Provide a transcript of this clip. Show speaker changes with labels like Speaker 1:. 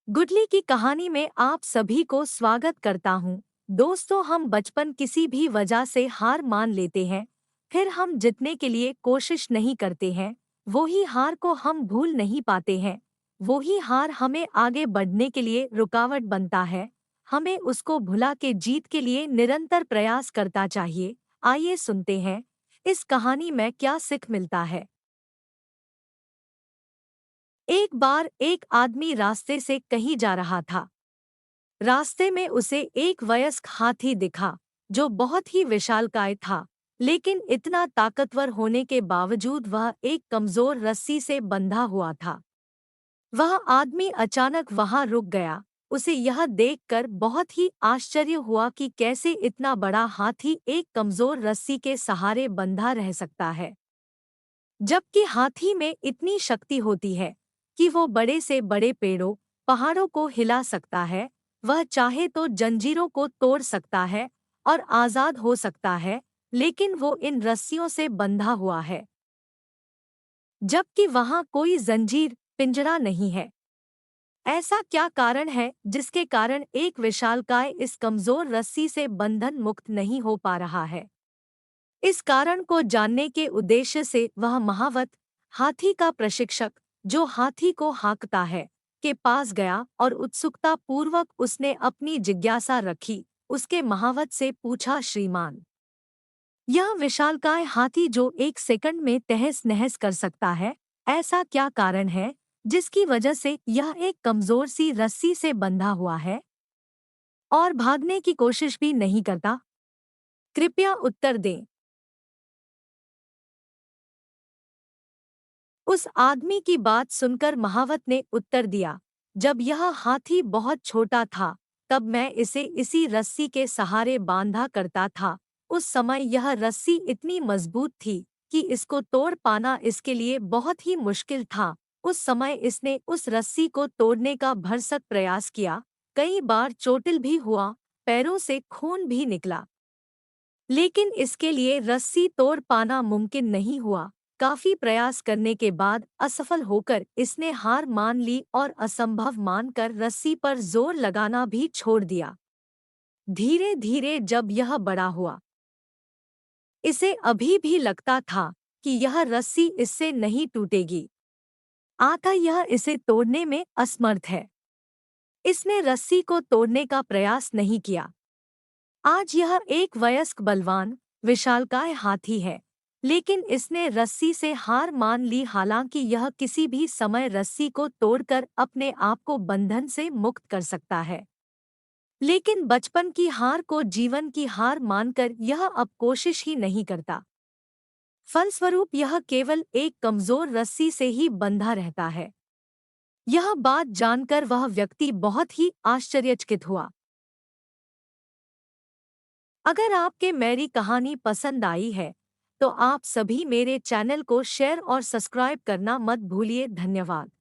Speaker 1: Goodly की कहानी में आप सभी को स्वागत करता हूँ। दोस्तों, हम बचपन किसी भी वजह से हार मान लेते हैं, फिर हम जीतने के लिए कोशिश नहीं करते हैं। वही हार को हम भूल नहीं पाते हैं। वही हार हमें आगे बढ़ने के लिए रुकावट बनता है। हमें उसको भुला के जीत के लिए निरंतर प्रयास करता चाहिए। आइए सुनते हैं इस कहानी में क्या सीख मिलता है। एक बार एक आदमी रास्ते से कहीं जा रहा था। रास्ते में उसे एक वयस्क हाथी दिखा जो बहुत ही विशालकाय था, लेकिन इतना ताकतवर होने के बावजूद वह एक कमजोर रस्सी से बंधा हुआ था। वह आदमी अचानक वहां रुक गया। उसे यह देखकर बहुत ही आश्चर्य हुआ कि कैसे इतना बड़ा हाथी एक कमजोर रस्सी के सहारे बंधा रह सकता है, जबकि हाथी में इतनी शक्ति होती है कि वो बड़े से बड़े पेड़ों, पहाड़ों को हिला सकता है। वह चाहे तो जंजीरों को तोड़ सकता है और आजाद हो सकता है, लेकिन वो इन रस्सियों से बंधा हुआ है, जबकि वहां कोई जंजीर, पिंजरा नहीं है। ऐसा क्या कारण है जिसके कारण एक विशालकाय इस कमजोर रस्सी से बंधन मुक्त नहीं हो पा रहा है? इस कारण को जानने के उद्देश्य से वह महावत, हाथी का प्रशिक्षक, जो हाथी को हाँकता है, के पास गया और उत्सुकता पूर्वक उसने अपनी जिज्ञासा रखी। उसके महावत से पूछा, श्रीमान, यह विशालकाय हाथी जो एक सेकंड में तहस नहस कर सकता है, ऐसा क्या कारण है जिसकी वजह से यह एक कमजोर सी रस्सी से बंधा हुआ है और भागने की कोशिश भी नहीं करता? कृपया उत्तर दें। उस आदमी की बात सुनकर महावत ने उत्तर दिया, जब यह हाथी बहुत छोटा था, तब मैं इसे इसी रस्सी के सहारे बांधा करता था। उस समय यह रस्सी इतनी मजबूत थी कि इसको तोड़ पाना इसके लिए बहुत ही मुश्किल था। उस समय इसने उस रस्सी को तोड़ने का भरसक प्रयास किया। कई बार चोटिल भी हुआ, पैरों से खून भी निकला, लेकिन इसके लिए रस्सी तोड़ पाना मुमकिन नहीं हुआ। काफी प्रयास करने के बाद असफल होकर इसने हार मान ली और असंभव मानकर रस्सी पर जोर लगाना भी छोड़ दिया। धीरे धीरे जब यह बड़ा हुआ, इसे अभी भी लगता था कि यह रस्सी इससे नहीं टूटेगी, अतः यह इसे तोड़ने में असमर्थ है। इसने रस्सी को तोड़ने का प्रयास नहीं किया। आज यह एक वयस्क, बलवान, विशालकाय हाथी है, लेकिन इसने रस्सी से हार मान ली। हालांकि यह किसी भी समय रस्सी को तोड़कर अपने आप को बंधन से मुक्त कर सकता है, लेकिन बचपन की हार को जीवन की हार मानकर यह अब कोशिश ही नहीं करता। फलस्वरूप यह केवल एक कमजोर रस्सी से ही बंधा रहता है। यह बात जानकर वह व्यक्ति बहुत ही आश्चर्यचकित हुआ। अगर आपके मेरी कहानी पसंद आई है, तो आप सभी मेरे चैनल को शेयर और सब्सक्राइब करना मत भूलिए। धन्यवाद।